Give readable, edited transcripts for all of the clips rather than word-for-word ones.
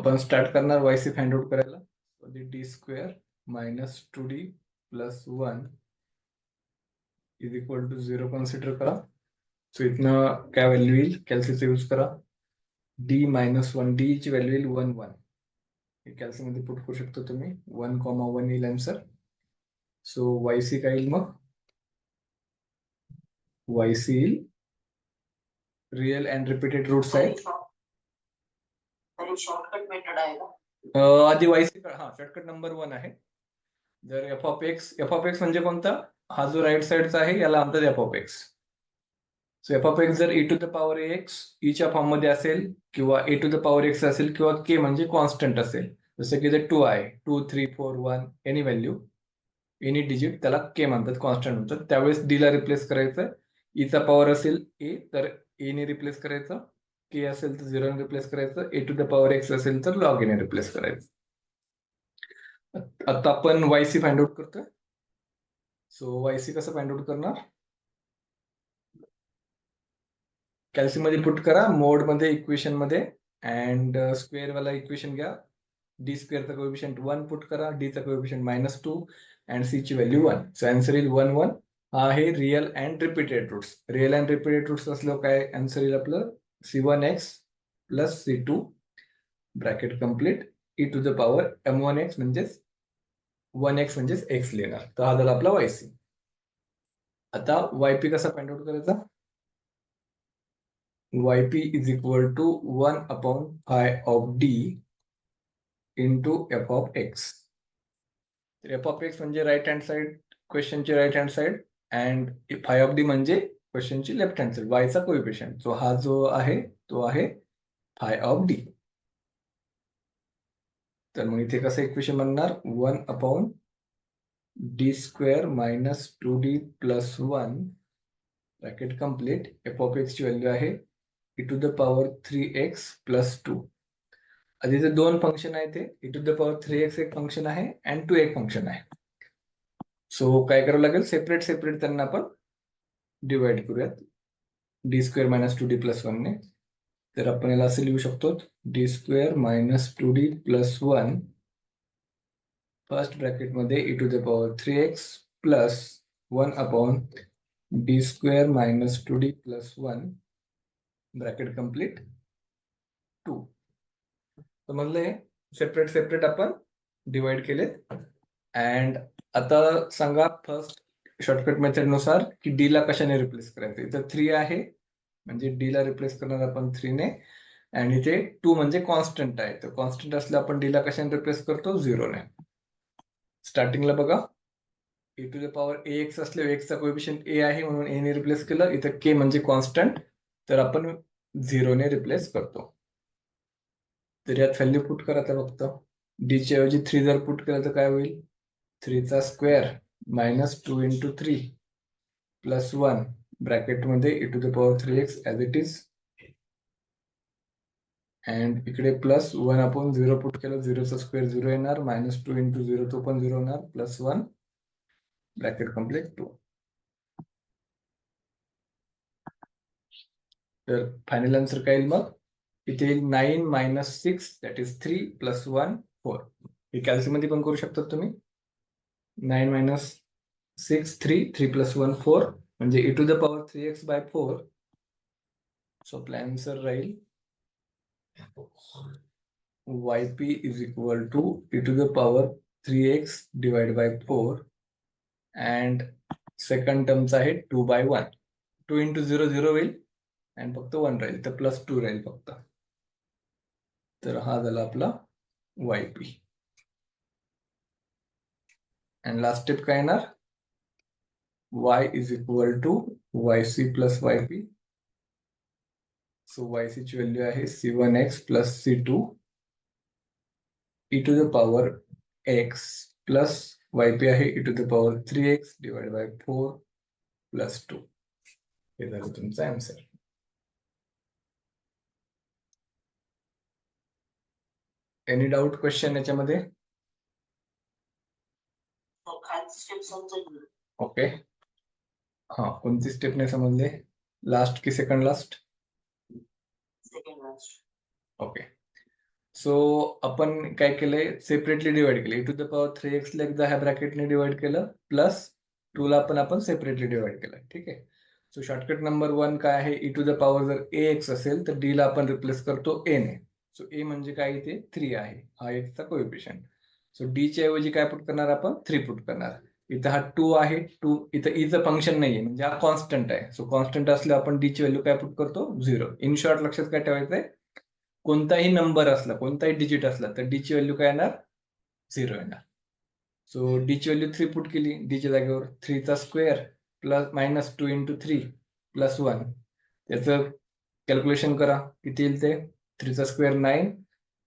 आपण स्टार्ट करणार YC find out करायला. D square minus 2d plus 1 is equal to 0 consider करा. So इथनं काय व्हॅल्यू येईल, कॅल्सीचा यूज करा. डी मायनस 1, डी ची व्हॅल्यू येईल 1 1. हे कॅल्सी मध्ये पुट करू शकतो तुम्ही. 1,1 येईल आन्सर. सो वायसी काय येईल मग, वायसी येईल रिअल अँड रिपीटेड रूट्स आहेत. शॉर्टकट मेथड आहे का? आधी वायसी शॉर्टकट नंबर 1 आहे. जर एफ ऑफ एक्स म्हणजे कोणता, हा जो राईट साइडचा आहे याला म्हणतात f of x. So f of x जर e to the power x ईच्या फॉर्म मध्ये असेल किंवा a to the power x असेल किंवा के म्हणजे कॉन्स्टंट असेल, जसं की जर 2 आहे, 2 3 4 1 एनी व्हॅल्यू, एनी डिजिट, त्याला के म्हणतात, कॉन्स्टंट म्हणतात. त्यावेळेस डी ला रिप्लेस करायचं. ईचा पॉवर असेल ए तर ए ने रिप्लेस करायचं, के असेल तर 0 ने रिप्लेस करायचं, a to the power x असेल तर लॉग ने रिप्लेस करायचं. आता आपण वायसी फाइंड आउट करतोय. सो वायसी कसं फाइंड आउट करणार, कॅल्सी मध्ये पुट करा, मोड मध्ये, इक्वेशन मध्ये, अँड स्क्वेअर वाला इक्वेशन घ्या. डी स्क्वेअरचा कोएफिशियंट 1 पुट करा, डी चा कोएफिशियंट -2 अँड सी ची व्हॅल्यू 1. सो आन्सर येईल 1 1. हा आहे real and repeated roots. Real and repeated roots असल्यावर काय आन्सर येईल आपलं, c1x plus c2 bracket complete e to the power m1x म्हणजेच 1x म्हणजेच x लिहिणार. तर हा झाला आपला वायसी. आता वायपी कसा फाइंड आउट करायचा, yp is equal to 1 upon phi of D into f of x. F of x म्हणजे राईट हँड साइड, क्वेश्चनची right hand side, and phi of D म्हणजे क्वेश्चनची लेफ्ट हँड साइड, वायचा coefficient. So हा जो आहे तो आहे फाय ऑफ डी. तर मग इथे कसं इक्वेशन बनणार, 1 upon d square minus 2d plus 1 bracket complete. F of x ची व्हॅल्यू आहे e to the power 3x plus 2. आधी जे दोन फंक्शन आहे ते e to the power 3x एक फंक्शन आहे अँड 2 एक फंक्शन आहे. सो काय करावं लागेल, सेपरेट सेपरेट त्यांना आपण डिवाइड करूयात D square minus 2d plus 1 ने. तर आपण याला असं लिहू शकतो, d square minus 2d plus 1 first bracket मध्ये e to the power 3x plus 1 upon d square minus 2d plus 1 bracket complete 2. तर म्हणले सेपरेट सेपरेट आपण डिवाइड केले. अँड आता सांगा फर्स्ट शॉर्टकट मेथड नुसार की डी ला कशाने रिप्लेस करायचं. इथं 3 आहे म्हणजे डी ला रिप्लेस करणार आपण 3 ने, आणि इथे 2 म्हणजे कॉन्स्टंट आहे, तर कॉन्स्टंट असले आपण डी ला कशाने रिप्लेस करतो, 0 ने. स्टार्टिंगला बघा e to the power ax असले x चा कोएफिशियंट a आहे म्हणून a ने रिप्लेस केलं. इथं k म्हणजे कॉन्स्टंट, तर आपण 0 ने रिप्लेस करतो. तर यात व्हॅल्यू पुट करा. तर फक्त डी च्या ऐवजी 3 जर पुट केलं तर काय होईल, 3 चा square minus 2 into 3 plus 1 bracket मध्ये e to the power 3x as it is, and इकडे प्लस 1 अपॉन 0 पुट केलं, 0 चा स्क्वेअर 0 येणार, मायनस 2 इंटू 0 तो पण 0 होणार, प्लस 1 ब्रॅकेट कम्प्लीट 2. तर फायनल आन्सर काय येईल मग, इथे येईल 9 मायनस 6 दॅट इज 3 प्लस 1 4. हे कॅल्सी मध्ये पण करू शकता तुम्ही. 9 मायनस 6 3 प्लस 1 4 म्हणजे e to the power 3x by 4. So आपला आन्सर राहील yp is equal to e to the power 3x divide by 4 and second टर्मचा आहे 2 बाय 1. 2 इंटू 0 0 होईल अँड फक्त 1 राहील, तर प्लस 2 राहील फक्त. तर हा झाला आपला yp. अँड लास्ट स्टेप काय येणार, y is equal to yc plus yp. So yc ची व्हॅल्यू आहे c1x plus c2 e to the power x plus yp आहे e to the power 3x divide by 4 plus 2. हे झालं तुमचा answer. Any doubt question याच्यामध्ये? Okay, हा कोणती step नाही समजले, लास्ट की second last? Second last. Okay, so आपण काय केलंय, सेपरेटली डिवाइड केलं. e⁻³ ला एकदा ह्या ब्रॅकेटने डिवाइड केलं, प्लस 2 ला पण आपण सेपरेटली डिवाइड केलं. ठीक आहे. सो शॉर्टकट नंबर 1 काय आहे, e⁻ जर ax असेल तर d ला आपण रिप्लेस करतो a ने. सो a म्हणजे काय, इथे 3 आहे, हा x चा कोएफिशियंट. सो d च्या ऐवजी काय पुट करणार आपण, 3 पुट करणार. इथं हा 2 आहे, 2 इथं e चं फंक्शन नाहीये, म्हणजे हा कॉन्स्टंट आहे. सो कॉन्स्टंट असल्यावर आपण d ची व्हॅल्यू काय पुट करतो, 0. इन शॉर्ट लक्षात काय ठेवायचंय, कोणताही नंबर असला, कोणताही डिजिट असला तर डी ची व्हॅल्यू काय येणार, 0 येणार. सो डी ची व्हॅल्यू 3 पुट केली, डी च्या जागेवर 3 चा square plus minus 2 into 3 plus 1. त्याचं कॅल्क्युलेशन करा, किती येईल ते, 3 चा स्क्वेअर 9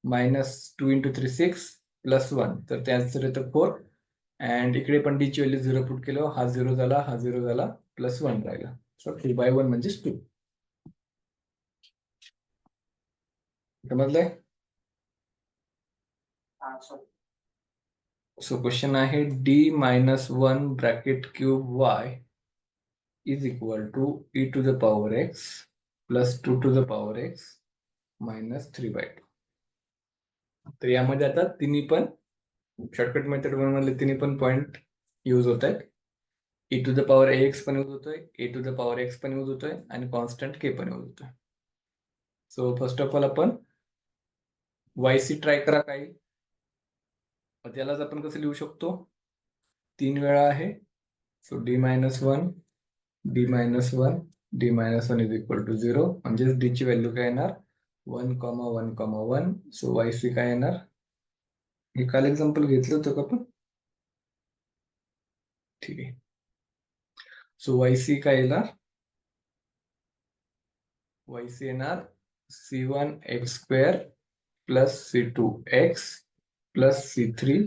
मायनस 2 इंटू 3 6 प्लस 1, तर त्याचं येतं 4. अँड इकडे पण डी ची व्हॅल्यू 0 पुट केलं, हा 0 झाला, हा 0 झाला, प्लस 1 राहिला. सो 2/1 म्हणजे 2. समजलंय? सो क्वेश्चन आहे d-1 bracket cube y is equal to e⁻x plus 2⁻x minus 3/2. तर यामध्ये आता तिन्ही पण शॉर्टकट मेथड मधले तिन्ही पण पॉइंट यूज होत आहेत. e⁻ax पण यूज होतोय, e⁻x पण यूज होतोय आणि कॉन्स्टंट k पण यूज होतोय. सो फर्स्ट ऑफ ऑल आपण yc ट्राय करा काही. त्यालाच आपण कसं लिहू शकतो, 3 वेळा आहे. So d-1 d-1 d-1 is equal to 0, म्हणजेच d ची व्हॅल्यू काय येणार, 1,1,1. सो yc काय येणार, हे काल एक्झाम्पल घेतलं होतं का आपण, ठीक आहे. सो yc काय येणार, yc येणार c1x² plus c2x plus c3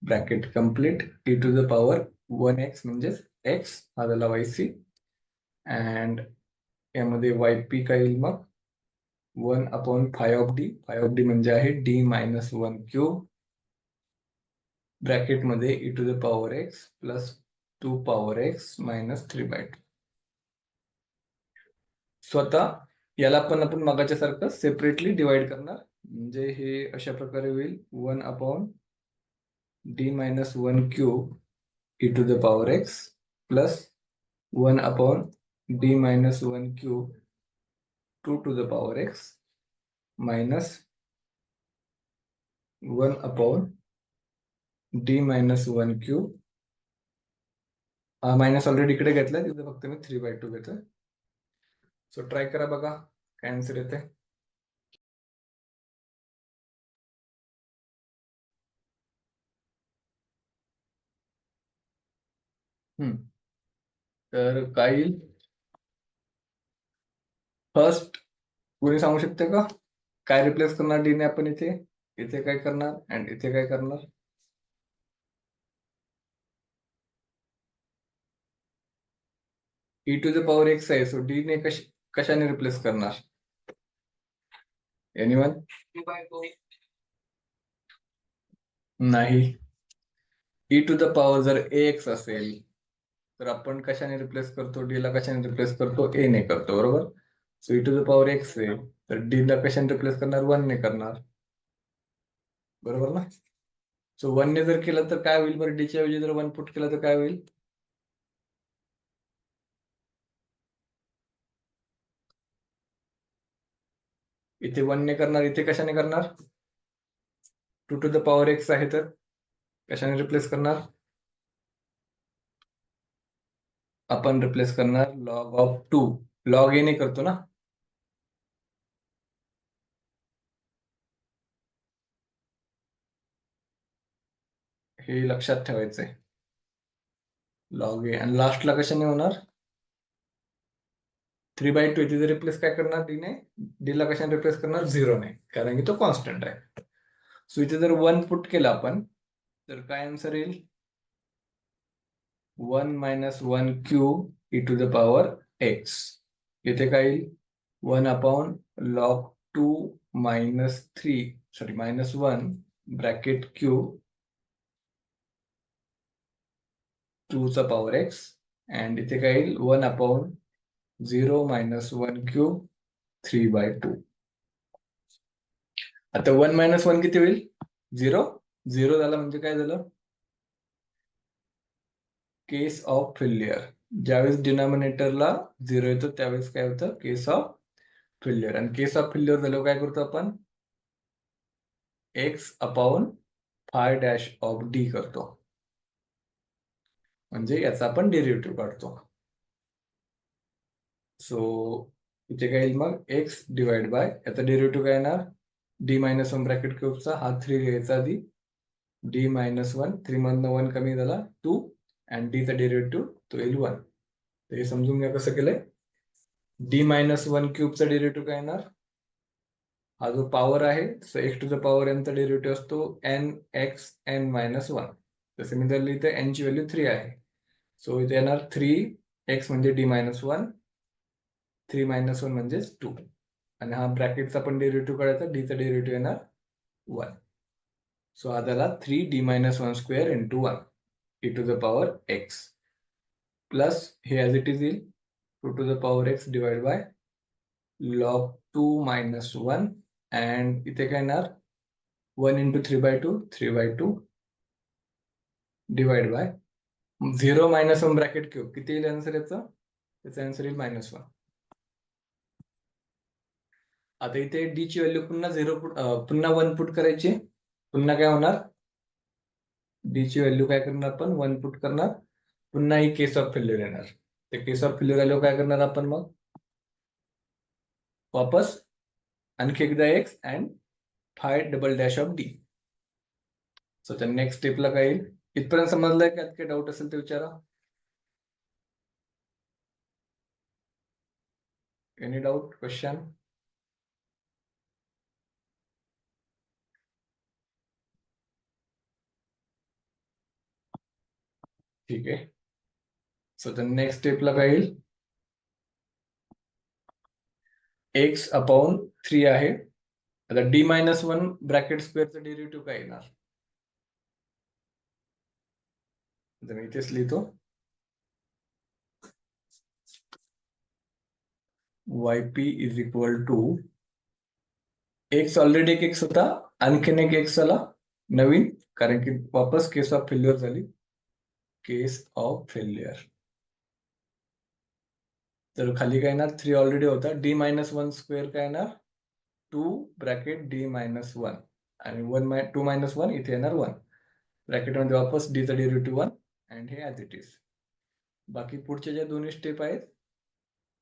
bracket complete e⁻1x म्हणजेच x हा झाला yc. अँड यामध्ये yp काय येईल मग, 1/5 ऑफ d म्हणजे आहे d-1 क्यूब ब्रॅकेट मध्ये e⁻x प्लस 2/x मायनस 3/2. स्वतः याला पण आपण मगाच्या सारखं सेपरेटली डिवाइड करणार, म्हणजे हे अशा प्रकारे होईल 1/d-1 cube e⁻x plus 1/d-1 cube 2⁻x minus 1/d-1 cube. Minus already इकडे घेतलाय, तिथे फक्त मी 3/2 घेतोय. सो ट्राय करा बघा काय आन्सर येते. तर काय येईल, फर्स्ट कोणी सांगू शकते का, काय रिप्लेस करणार डी ने आपण इथे, इथे काय करणार अँड इथे काय करणार. e⁻x आहे, सो डी ने कशाने रिप्लेस करणार, एनीवन, नाही. e⁻ जर ax असेल तर आपण कशाने रिप्लेस करतो, डी ला कशाने रिप्लेस करतो, a ने करतो, बरोबर. सो e⁻x आहे तर डी ला कशाने रिप्लेस करणार, 1 ने करणार, बरोबर ना. सो 1 ने जर केलं तर काय होईल बरं, डी च्या ऐवजी जर 1 पुट केलं तर काय होईल, इथे 1 ने करणार, इथे कशाने करणार, 2⁻x आहे तर कशाने रिप्लेस करणार, आपण रिप्लेस करणार लॉग ऑफ 2, लॉग ए ने करतो ना. हे लक्षात ठेवायचंय, लॉग ए. आणि लास्टला कशाने होणार, 3/2. इथे जर रिप्लेस काय करणार डी ने, डी ला कशाने रिप्लेस करणार, 0 ने, कारण की तो कॉन्स्टंट आहे. सो इथे जर 1 पुट केलं आपण तर काय आन्सर येईल, 1 - 1 क्यूब e⁻x. इथे काय येईल, 1/log2 -1 ब्रॅकेट क्यूब 2 चा पॉवर x. अँड इथे काय येईल, 1/0 - 1 क्यूब 3/2. आता 1 - 1 किती होईल? 0. 0 झाला म्हणजे काय झालं? केस ऑफ फेल्युअर. ज्यावेळेस डिनॉमिनेटरला 0 येतो त्यावेळेस काय होतं? केस ऑफ फेल्युअर. आणि केस ऑफ फेल्युअर झाल्यावर काय करतो आपण? x upon five dash of D करतो. म्हणजे याचा आपण डेरिव्हेटिव्ह काढतो. सो इथे काय येईल मग? x डिवाइड बाय, याचा डेरिव्हेटिव्ह काय येणार? d - 1 ब्रॅकेट क्यूबचा हा 3 घ्यायचा आधी. d - 1, 3 मधनं 1 कमी झाला 2, आणि d चा डेरिव्हेटिव्ह तो येईल 1. तर हे समजून घ्या कसं केलंय. d - 1 क्यूबचा डेरिव्हेटिव्ह काय येणार? हा जो पॉवर आहे, so x to the power n चा डेरिव्हेटिव्ह असतो n x n - 1. तर सिमिलरली इथे n ची व्हॅल्यू 3 आहे. सो इथे येणार 3x म्हणजे d - 1, 3 - 1 म्हणजेच 2. आणि हा ब्रॅकेटचा पण डेरिव्हेटिव्ह काढायचा, d चा डेरिव्हेटिव्ह येणार 1. सो हा झाला 3d - 1 square into 1 e to the power x, plus हे ॲज इट इज येईल 2 to the power x divide by log 2 - 1, and इथे काय येणार? 1 into 3/2, 3/2 divide by 0 - 1 bracket cube. किती येईल आन्सर याचं? त्याचा आन्सर येईल -1. आता इथे d ची व्हॅल्यू पुन्हा 0 पुन्हा 1 पुट करायची. पुन्हा काय होणार? d ची व्हॅल्यू काय करणार आपण? 1 पुट करणार. पुन्हा ही केस ऑफ फेल्युअर येणार. ते केस ऑफ फेल्युअर आल्यावर काय करणार आपण मग? वापस आणखी एकदा x and five double dash of D. So त्या नेक्स्ट स्टेपला काय येईल? इथपर्यंत समजलंय का? काही डाऊट असेल तर विचारा. Any doubt, question? ठीक आहे. सो त्या नेक्स्ट स्टेपला काय येईल? x अपॉन 3 आहे. आता d - 1 ब्रॅकेट स्क्वेअरचं डेरिव्हेटिव्ह काय येणार? तर मी इथेच लिहितो. yp is equal to x, already एक x होता, आणखीन एक x आला नवीन, कारण की वापस केस ऑफ फेल्युअर झाली. केस ऑफ फेल्युअर. तर खाली काय येणार? 3 ऑलरेडी होता. d - 1 स्क्वेअर काय येणार? 2 ब्रॅकेट d - 1, आणि 2 - 1 इथे येणार 1. ब्रॅकेटमध्ये वापस d चा डेरिव्हेटिव्ह 1, अँड हे ॲज इट इज. बाकी पुढच्या ज्या दोन्ही स्टेप आहेत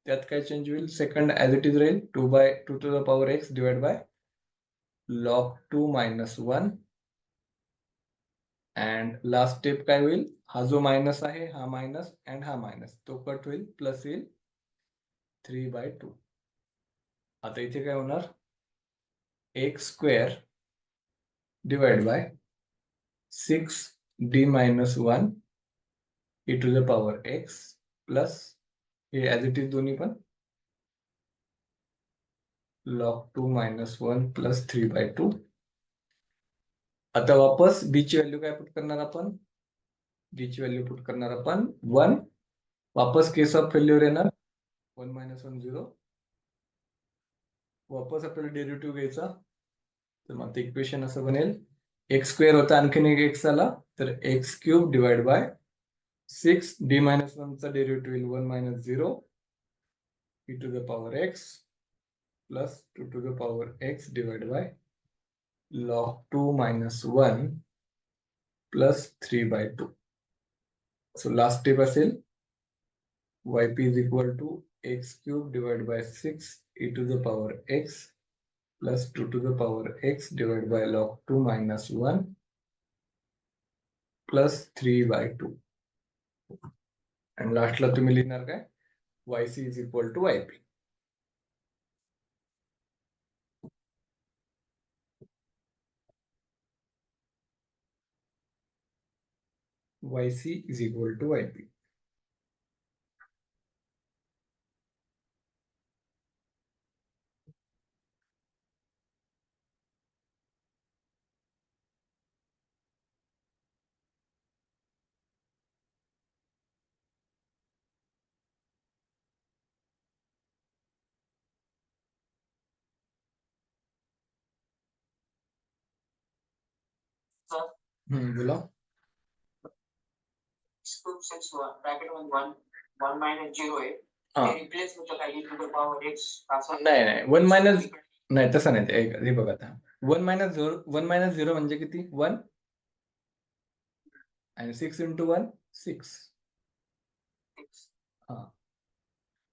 त्यात काय चेंज होईल? सेकंड ॲज इट इज राहील, 2 to the power x divide by log 2 - 1, and last step काय होईल? हा जो मायनस आहे, हा मायनस अँड हा मायनस, तो कट होईल, प्लस येईल 3/2. आता इथे काय होणार? x square divide by 6d - 1 e to the power x, plus हे ॲज इट इज दोन्ही पण log 2 - 1 प्लस 3/2. आता वापस d ची व्हॅल्यू काय पुट करणार आपण? d ची व्हॅल्यू पुट करणार आपण 1. वापस केस ऑफ फेल्युअर येणार, 1 - 1 0. वापस आपल्याला डेरिव्हेटिव्ह घ्यायचा. तर मग इक्वेशन असं बनेल, एक्स स्क्वेअर होता, आणखीन एक एक्स आला, तर x cube divide by 6d - 1 चा डेरिव्हेटिव्ह येईल 1 - 0 e to the power x, plus 2 to the power x divide by log 2 - 1 plus 3/2. So last step असेल yp is equal to x cube divide by 6 e to the power x plus 2 to the power x divide by log 2 - 1 plus 3/2. आणि लास्टला तुम्ही लिहिणार काय? yc is equal to yp. yc is equal to yp. बोला. नाही नाही, 1 minus नाही, तसं नाही. ते हे बघा आता, 1 - 0 म्हणजे किती? 1 आणि 6 × 1 6. हा,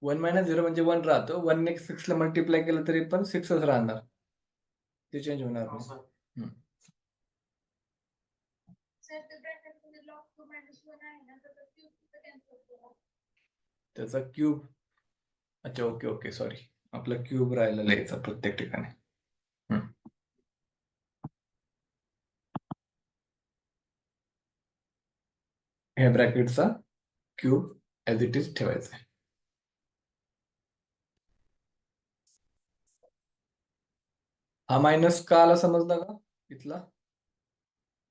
1 - 0 म्हणजे 1 राहतो. 1 ने 6 ला मल्टिप्लाय केलं तरी पण 6च राहणार, ते चेंज होणार नाही. त्याचा क्यूब, अच्छा, ओके ओके, सॉरी, आपला क्यूब राहिला लिहायचा प्रत्येक ठिकाणी. ह्या ब्रॅकेटचा क्यूब ऍज इट इज ठेवायचा आहे. हा मायनस का आला समजला का इथला?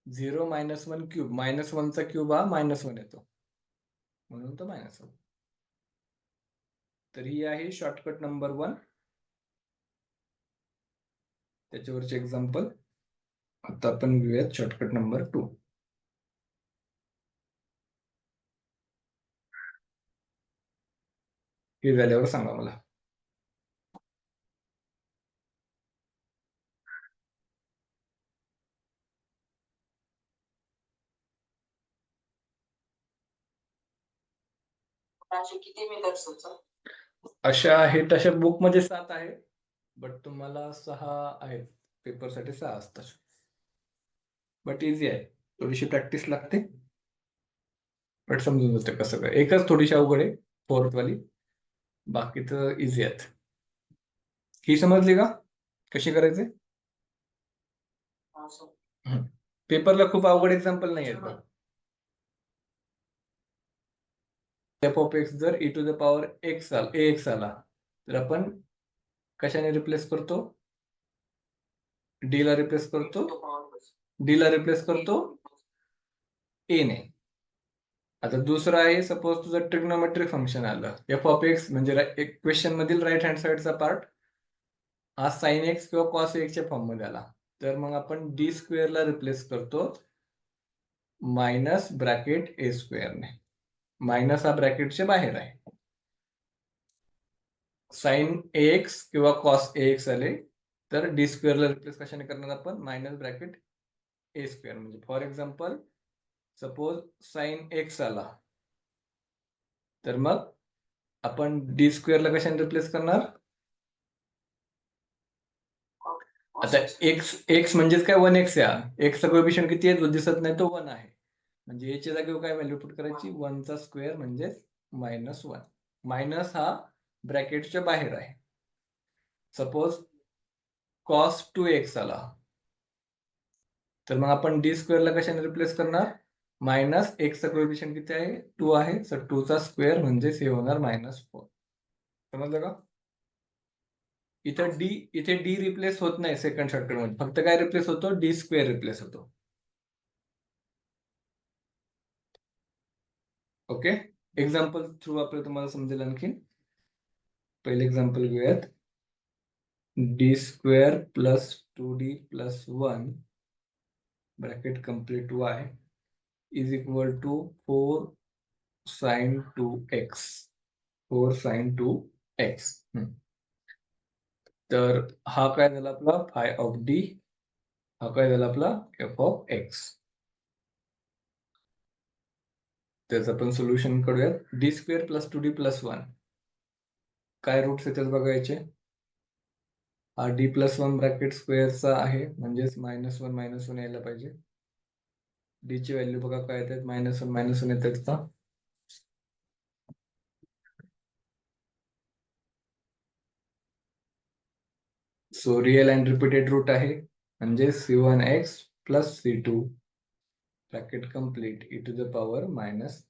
0 - 1 क्यूब, -1चा क्यूब हा -1 येतो, म्हणून तो -1. तर ही आहे शॉर्टकट नंबर 1. त्याच्यावरचे एक्झाम्पल. आता आपण घेऊयात शॉर्टकट नंबर 2. हे झाल्यावर सांगा मला. अशा आहेत, तशा बुक मध्ये 7 आहे, बट तुम्हाला 6 आहेत, पेपरसाठी 6 असतात. बट इझी आहे, थोडीशी प्रॅक्टिस लागते, बट समजून जाते कसं काय. एकच थोडीशी अवघड आहे, 4th वाली, बाकी तर इझी आहेत. ही समजली का कशी करायचे? पेपरला खूप अवघड एक्झाम्पल नाही आहेत. एफ ऑफ एक्स जर e⁴x ax आला, तर आपण कशाने रिप्लेस करतो? डी ला रिप्लेस करतो ए ने. आता दुसरं आहे, सपोज तुझं ट्रिग्नोमेट्रिक फंक्शन आलं, एफ ऑफ एक्स म्हणजे क्वेश्चन मधील राईट हँड साइडचा पार्ट हा साइन एक्स किंवा कॉस एक्सच्या फॉर्म मध्ये आला, तर मग आपण d² ला रिप्लेस करतो मायनस ब्रॅकेट a² ने. मायनस हा ब्रॅकेटच्या बाहेर आहे. साइन ax किंवा कॉस ax आले, तर d² ला रिप्लेस कशाने करणार आपण? Minus bracket a². म्हणजे for example, suppose sine x आला, तर मग आपण d² ला कशाने रिप्लेस करणार? आता एक्स म्हणजेच काय? 1x आहे. एक्सचा कोएफिशियंट किती आहे? जो दिसत नाही तो 1 आहे. म्हणजे याच्या जागेवर काय व्हॅल्यू पुट करायची? 1चा स्क्वेअर म्हणजे -1. मायनस हा ब्रॅकेटच्या बाहेर आहे. सपोज cos 2x आला, तर मग आपण d² ला कशाने रिप्लेस करणार? मायनस एक्सचा कोएफिशियंट किती आहे? 2 आहे, तर 2चा स्क्वेअर म्हणजे हे होणार -4. समजलं का? इथे डी रिप्लेस होत नाही सेकंड शॉर्टकट मध्ये, फक्त काय रिप्लेस होतो? d² रिप्लेस होतो. ओके, एक्झाम्पल थ्रू आपलं तुम्हाला समजेल आणखी. पहिले एक्झाम्पल घेऊयात. d² + 2d + 1 bracket complete y is equal to 4 sin 2x. 4 sin 2x. तर हा काय झाला आपला फाय ऑफ डी, हा काय झाला आपला एफ ऑफ एक्स. त्याचं आपण सोल्युशन करूयात. d² + 2d + 1 काय रूट्स येतात बघायचे. हा d+1 ब्रॅकेट स्क्वेअरचा आहे, म्हणजेच -1 यायला पाहिजे. डी ची व्हॅल्यू बघा काय येतात, -1 येतात का? So real and repeated root आहे, म्हणजे c1x + c2 bracket complete e⁻⁻⁻⁻⁻.